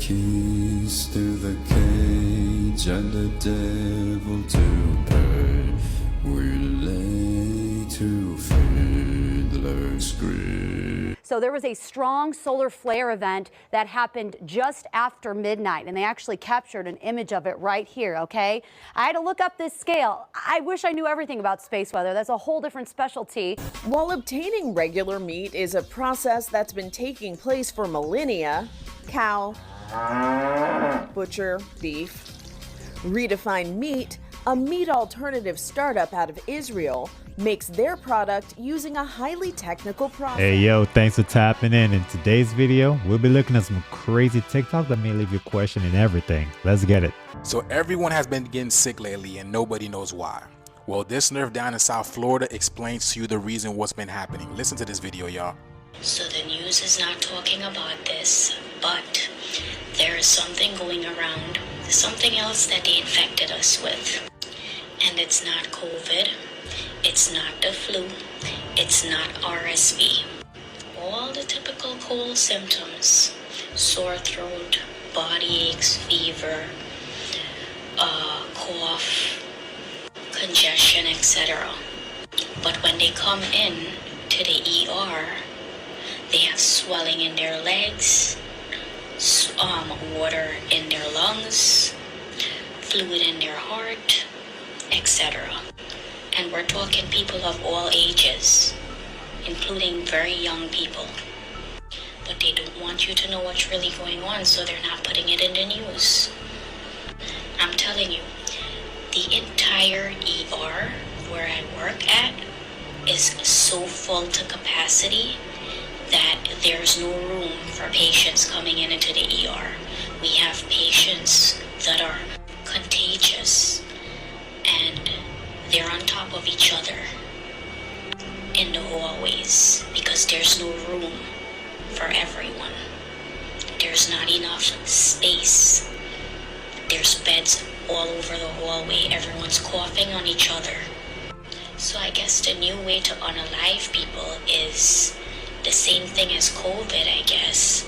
keys to the cage and the devil to pay. We lay to Fiddler's Grave. So there was a strong solar flare event that happened just after midnight, and they actually captured an image of it right here, okay? I had to look up this scale. I wish I knew everything about space weather. That's a whole different specialty. While obtaining regular meat is a process that's been taking place for millennia, cow, butcher, beef, Redefined Meat, a meat alternative startup out of Israel, makes their product using a highly technical process. Hey yo, thanks for tapping in. In today's video, we'll be looking at some crazy TikTok that may leave you questioning everything. Let's get it. So everyone has been getting sick lately and nobody knows why. Well, this nerf down in South Florida explains to you the reason what's been happening. Listen to this video, y'all. So the news is not talking about this, but there is something going around, something else that they infected us with. And it's not COVID. It's not the flu, it's not RSV. All the typical cold symptoms, sore throat, body aches, fever, cough, congestion, etc. But when they come in to the ER, they have swelling in their legs, water in their lungs, fluid in their heart, etc. And we're talking people of all ages, including very young people. But they don't want you to know what's really going on, so they're not putting it in the news. I'm telling you, the entire ER where I work at is so full to capacity that there's no room for patients coming into the ER. We have patients that are contagious and they're on top of each other in the hallways because there's no room for everyone. There's not enough space. There's beds all over the hallway. Everyone's coughing on each other. So I guess the new way to unalive people is the same thing as COVID, I guess.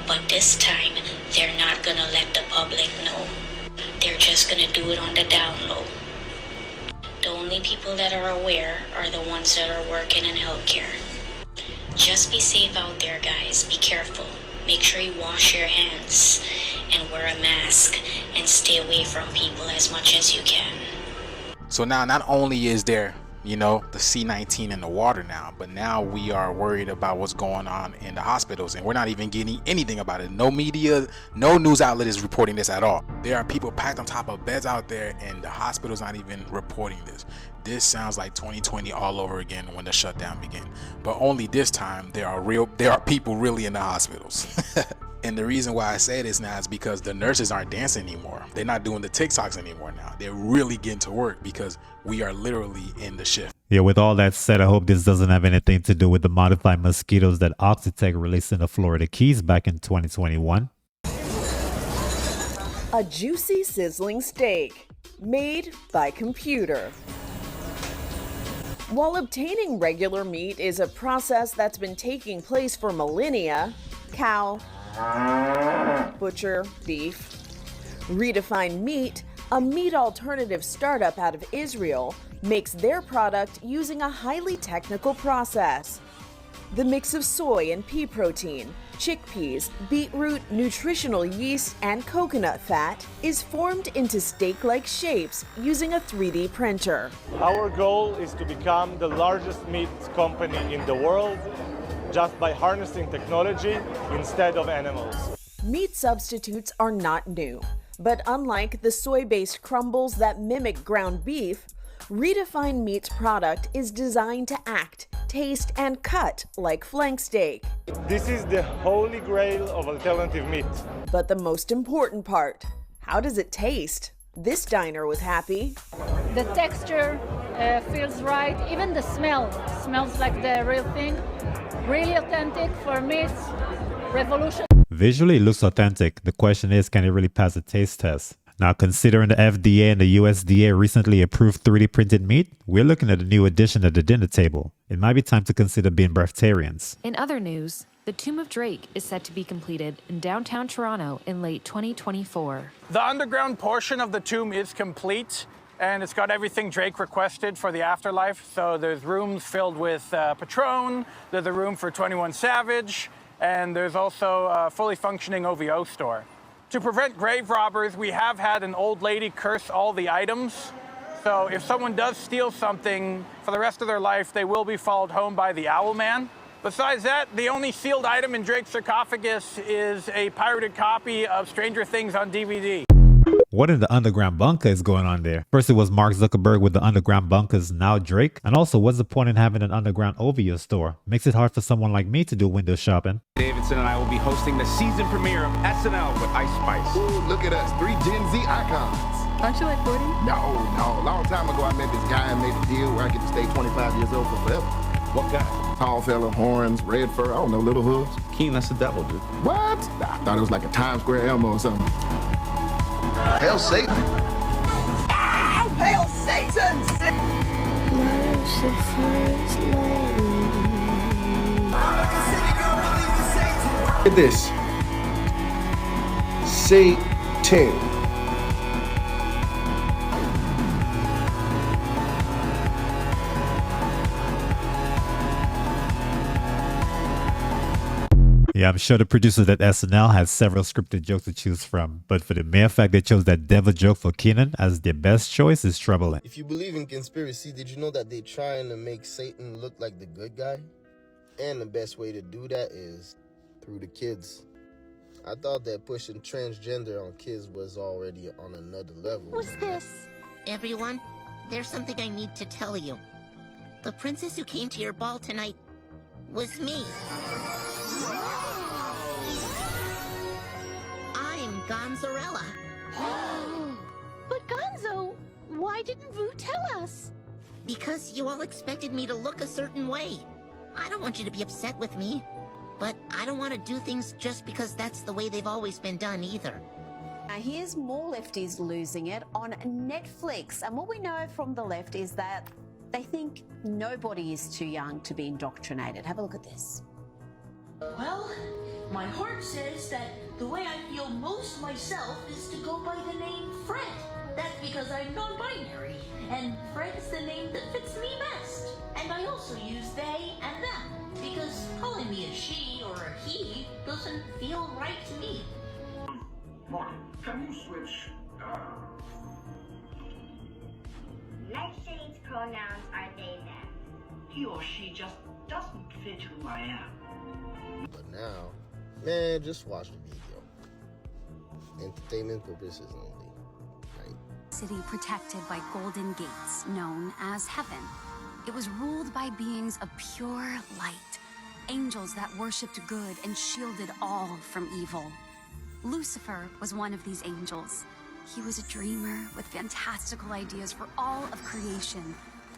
But this time, they're not gonna let the public know. They're just gonna do it on the down low. The only people that are aware are the ones that are working in healthcare. Just be safe out there, guys. Be careful. Make sure you wash your hands and wear a mask and stay away from people as much as you can. So now not only is there, the C-19 in the water now, but now we are worried about what's going on in the hospitals, and we're not even getting anything about it. No media, no news outlet is reporting this at all. There are people packed on top of beds out there, and the hospital's not even reporting this. This sounds like 2020 all over again when the shutdown began. But only this time there are people really in the hospitals. And the reason why I say this now is because the nurses aren't dancing anymore. They're not doing the TikToks anymore now. They're really getting to work because we are literally in the shift. Yeah, with all that said, I hope this doesn't have anything to do with the modified mosquitoes that Oxitec released in the Florida Keys back in 2021. A juicy sizzling steak made by computer. While obtaining regular meat is a process that's been taking place for millennia, cow, butcher, beef, Redefined Meat, a meat alternative startup out of Israel, makes their product using a highly technical process. The mix of soy and pea protein, chickpeas, beetroot, nutritional yeast, and coconut fat is formed into steak-like shapes using a 3D printer. Our goal is to become the largest meat company in the world just by harnessing technology instead of animals. Meat substitutes are not new, but unlike the soy-based crumbles that mimic ground beef, Redefined Meat's product is designed to act, taste, and cut like flank steak. This is the holy grail of alternative meat. But the most important part, how does it taste? This diner was happy. The texture feels right, even the smell smells like the real thing. Really authentic. For me, it's revolution. Visually, it looks authentic. The question is, can it really pass a taste test? Now, considering the FDA and the USDA recently approved 3D printed meat, we're looking at a new addition at the dinner table. It might be time to consider being breatharians. In other news, The Tomb of Drake is set to be completed in downtown Toronto in late 2024. The underground portion of the tomb is complete, and it's got everything Drake requested for the afterlife. So there's rooms filled with Patron, there's a room for 21 Savage, and there's also a fully functioning OVO store. To prevent grave robbers, we have had an old lady curse all the items. So if someone does steal something for the rest of their life, they will be followed home by the Owl Man. Besides that, the only sealed item in Drake's sarcophagus is a pirated copy of Stranger Things on DVD. What in the underground bunker is going on there? First it was Mark Zuckerberg with the underground bunkers, now Drake. And also, what's the point in having an underground OVO store? Makes it hard for someone like me to do window shopping. Davidson and I will be hosting the season premiere of SNL with Ice Spice. Ooh, look at us, 3 Gen Z icons. Aren't you like 40? No. Long time ago I met this guy and made a deal where I get to stay 25 years old for forever. What guy? Tall fella, horns, red fur, I don't know, little hooves. Keen, that's the devil, dude. What? I thought it was like a Times Square Elmo or something. Hail Satan. Ow! Hail Satan! Look at this. Satan. Yeah, I'm sure the producers at SNL had several scripted jokes to choose from, but for the mere fact they chose that devil joke for Kenan as their best choice is troubling. If you believe in conspiracy, did you know that they're trying to make Satan look like the good guy? And the best way to do that is through the kids. I thought that pushing transgender on kids was already on another level. What's this? Everyone, there's something I need to tell you. The princess who came to your ball tonight was me. I'm Gonzarella. But Gonzo, why didn't Vu tell us? Because you all expected me to look a certain way. I don't want you to be upset with me, but I don't want to do things just because that's the way they've always been done either. Now here's more lefties losing it on Netflix. And what we know from the left is that they think nobody is too young to be indoctrinated. Have a look at this. Well, my heart says that the way I feel most myself is to go by the name Fred. That's because I'm non-binary, and Fred's the name that fits me best. And I also use they and them, because calling me a she or a he doesn't feel right to me. Morgan, can you switch, Nightshade's pronouns are they, them. He or she just doesn't fit who I am. But now, man, just watch the video. Entertainment purposes only, right? City protected by golden gates, known as heaven. It was ruled by beings of pure light, angels that worshipped good and shielded all from evil. Lucifer was one of these angels. He was a dreamer with fantastical ideas for all of creation,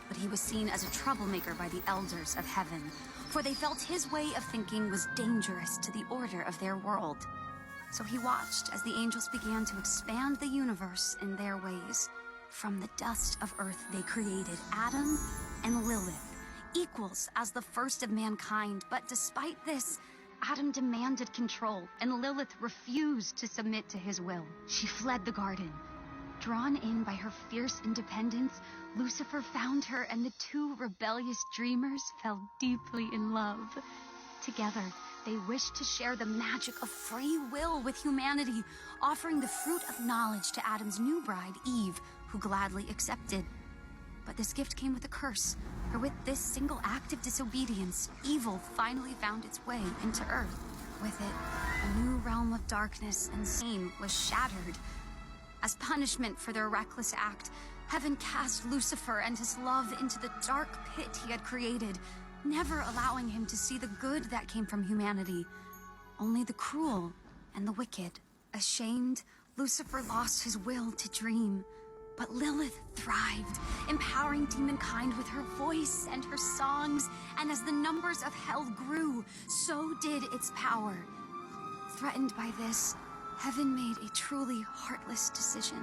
but he was seen as a troublemaker by the elders of heaven, for they felt his way of thinking was dangerous to the order of their world. So he watched as the angels began to expand the universe in their ways. From the dust of earth they created Adam and Lilith, equals as the first of mankind. But despite this, Adam demanded control, and Lilith refused to submit to his will. She fled the garden. Drawn in by her fierce independence, Lucifer found her, and the two rebellious dreamers fell deeply in love. Together, they wished to share the magic of free will with humanity, offering the fruit of knowledge to Adam's new bride, Eve, who gladly accepted. But this gift came with a curse, for with this single act of disobedience, evil finally found its way into Earth. With it, a new realm of darkness and sin was shattered. As punishment for their reckless act, heaven cast Lucifer and his love into the dark pit he had created, never allowing him to see the good that came from humanity, only the cruel and the wicked. Ashamed, Lucifer lost his will to dream. But Lilith thrived, empowering demonkind with her voice and her songs, and as the numbers of hell grew, so did its power. Threatened by this, heaven made a truly heartless decision,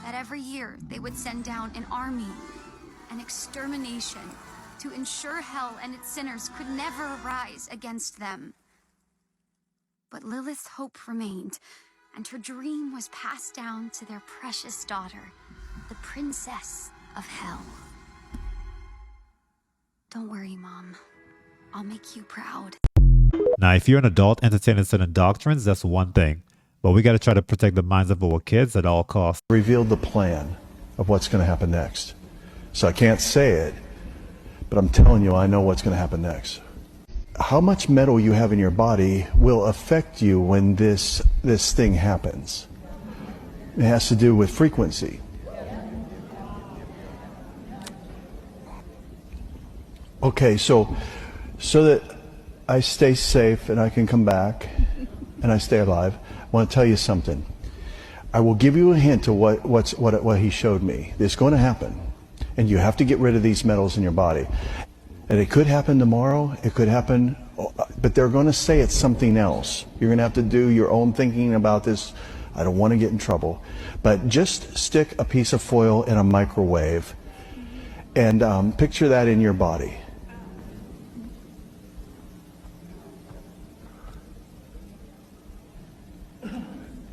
that every year they would send down an army, an extermination, to ensure hell and its sinners could never rise against them. But Lilith's hope remained, and her dream was passed down to their precious daughter, the Princess of Hell. Don't worry, Mom. I'll make you proud. Now, if you're an adult entertaining certain doctrines, that's one thing. But we got to try to protect the minds of our kids at all costs. Revealed the plan of what's going to happen next. So I can't say it, but I'm telling you, I know what's going to happen next. How much metal you have in your body will affect you when this thing happens. It has to do with frequency. Okay, so that I stay safe and I can come back and I stay alive, I want to tell you something. I will give you a hint of what he showed me. It's going to happen, and you have to get rid of these metals in your body. And it could happen tomorrow, it could happen, but they're going to say it's something else. You're going to have to do your own thinking about this. I don't want to get in trouble. But just stick a piece of foil in a microwave and picture that in your body.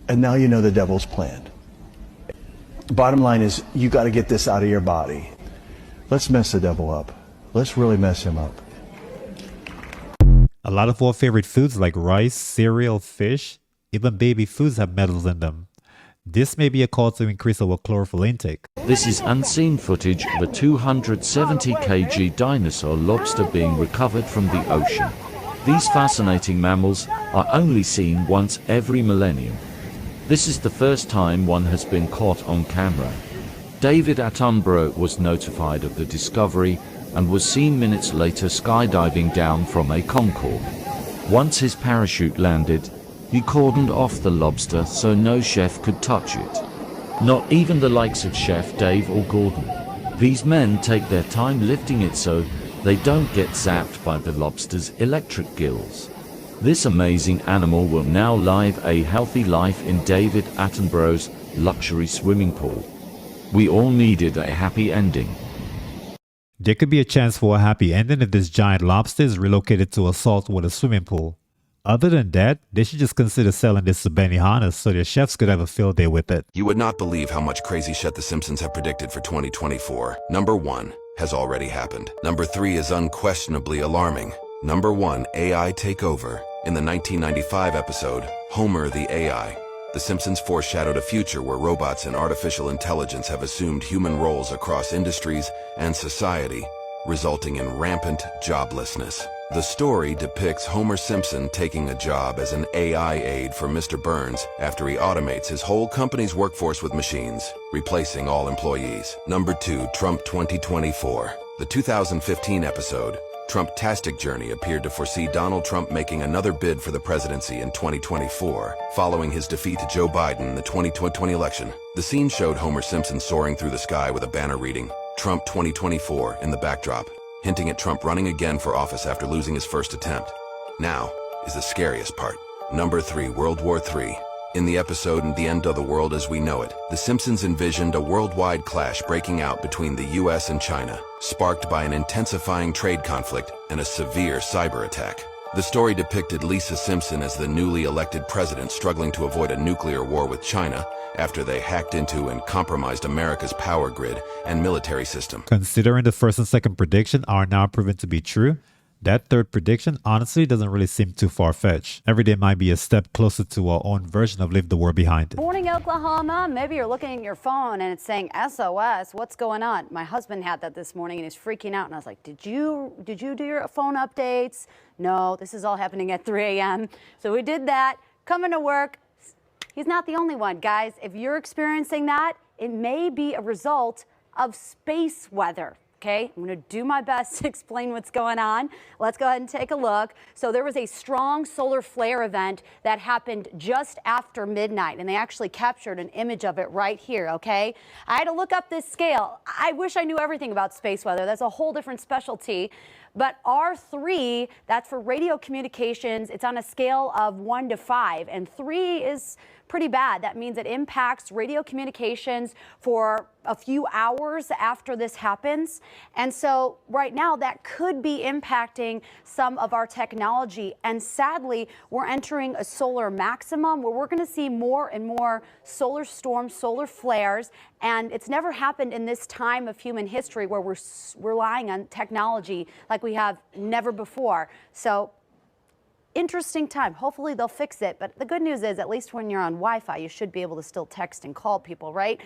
And now you know the devil's plan. Bottom line is, you got to get this out of your body. Let's mess the devil up. Let's really mess him up. A lot of our favorite foods like rice, cereal, fish, even baby foods have metals in them. This may be a call to increase our chlorophyll intake. This is unseen footage of a 270 kg dinosaur lobster being recovered from the ocean. These fascinating mammals are only seen once every millennium. This is the first time one has been caught on camera. David Attenborough was notified of the discovery and was seen minutes later skydiving down from a Concorde. Once his parachute landed, he cordoned off the lobster so no chef could touch it. Not even the likes of Chef Dave or Gordon. These men take their time lifting it so they don't get zapped by the lobster's electric gills. This amazing animal will now live a healthy life in David Attenborough's luxury swimming pool. We all needed a happy ending. There could be a chance for a happy ending if this giant lobster is relocated to a saltwater swimming pool. Other than that, they should just consider selling this to Benihana so their chefs could have a field day with it. You would not believe how much crazy shit The Simpsons have predicted for 2024. Number 1 has already happened. Number 3 is unquestionably alarming. Number 1, AI takeover. In the 1995 episode, Homer the AI, The Simpsons foreshadowed a future where robots and artificial intelligence have assumed human roles across industries and society, resulting in rampant joblessness. The story depicts Homer Simpson taking a job as an AI aide for Mr. Burns after he automates his whole company's workforce with machines, replacing all employees. Number 2, Trump 2024. The 2015 episode, Trump-tastic Journey, appeared to foresee Donald Trump making another bid for the presidency in 2024, following his defeat to Joe Biden in the 2020 election. The scene showed Homer Simpson soaring through the sky with a banner reading, Trump 2024 in the backdrop, hinting at Trump running again for office after losing his first attempt. Now is the scariest part. Number 3, World War III. In the episode The End of the World as We Know It, The Simpsons envisioned a worldwide clash breaking out between the US and China, sparked by an intensifying trade conflict and a severe cyber attack. The story depicted Lisa Simpson as the newly elected president struggling to avoid a nuclear war with China after they hacked into and compromised America's power grid and military system. Considering the first and second prediction are now proven to be true, that third prediction honestly doesn't really seem too far-fetched. Every day might be a step closer to our own version of Leave the War Behind. Morning, Oklahoma. Maybe you're looking at your phone and it's saying SOS. What's going on? My husband had that this morning and he's freaking out. And I was like, did you do your phone updates? No, this is all happening at 3 a.m. So we did that. Coming to work. He's not the only one, guys. If you're experiencing that, it may be a result of space weather. Okay, I'm going to do my best to explain what's going on. Let's go ahead and take a look. So there was a strong solar flare event that happened just after midnight, and they actually captured an image of it right here, okay? I had to look up this scale. I wish I knew everything about space weather. That's a whole different specialty. But R3, that's for radio communications, it's on a scale of 1 to 5, and 3 is pretty bad. That means it impacts radio communications for a few hours after this happens. And so right now that could be impacting some of our technology. And sadly, we're entering a solar maximum where we're going to see more and more solar storms, solar flares. And it's never happened in this time of human history where we're relying on technology like we have never before. So interesting time. Hopefully they'll fix it. But the good news is, at least when you're on Wi-Fi, you should be able to still text and call people, right?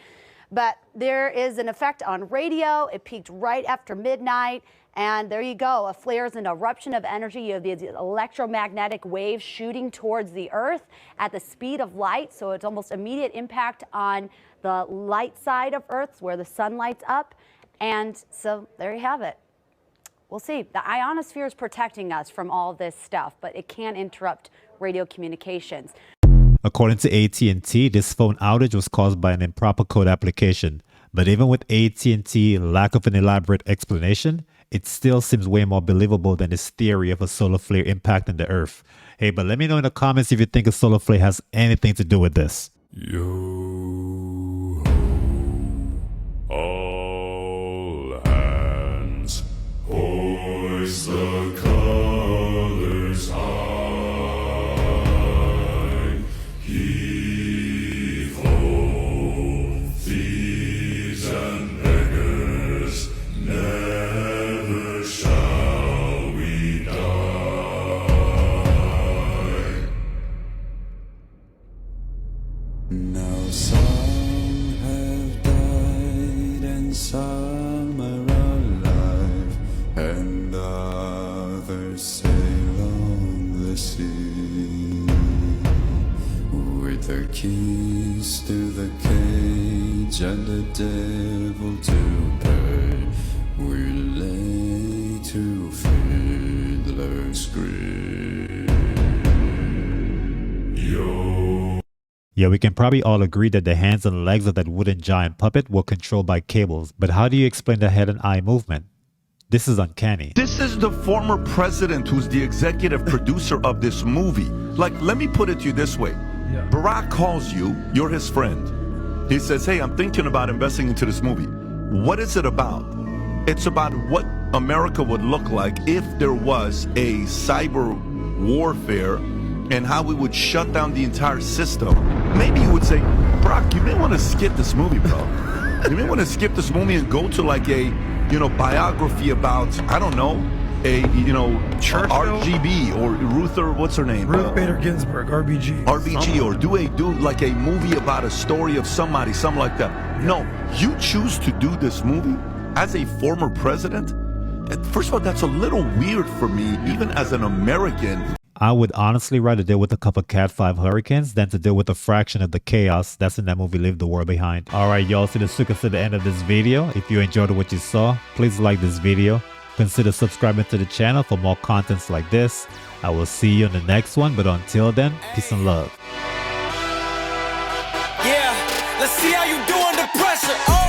But there is an effect on radio. It peaked right after midnight. And there you go. A flare is an eruption of energy. You have these electromagnetic waves shooting towards the Earth at the speed of light. So it's almost immediate impact on the light side of Earth where the sun lights up. And so there you have it. We'll see. The ionosphere is protecting us from all this stuff, but it can interrupt radio communications. According to AT&T, this phone outage was caused by an improper code application. But even with AT&T lack of an elaborate explanation, it still seems way more believable than this theory of a solar flare impacting the Earth. Hey, but let me know in the comments if you think a solar flare has anything to do with this. Yo, all hands, hoist the colors high, heave ho, thieves and beggars, never shall we die. Now some have died and some are alive, and others sail on the sea with the keys to the cage and the devil to pay. We lay to fiddler's grave. Yo. Yeah, we can probably all agree that the hands and legs of that wooden giant puppet were controlled by cables, but how do you explain the head and eye movement? This is uncanny. This is the former president who's the executive producer of this movie. Like, let me put it to you this way. Barack calls you, you're his friend. He says, hey, I'm thinking about investing into this movie. What is it about? It's about what America would look like if there was a cyber warfare and how we would shut down the entire system. Maybe you would say, Brock, you may want to skip this movie, bro. You may want to skip this movie and go to like a, biography about, I don't know, a, RGB or Ruth, or what's her name? Ruth Bader Ginsburg, RBG. RBG, or do like a movie about a story of somebody, something like that. No, you choose to do this movie as a former president. First of all, that's a little weird for me, even as an American. I would honestly rather deal with a couple Cat 5 hurricanes than to deal with a fraction of the chaos that's in that movie Leave the World Behind. Alright y'all, so this took us to the end of this video. If you enjoyed what you saw, please like this video. Consider subscribing to the channel for more contents like this. I will see you in the next one, but until then, peace and love. Yeah, let's see how you do under pressure.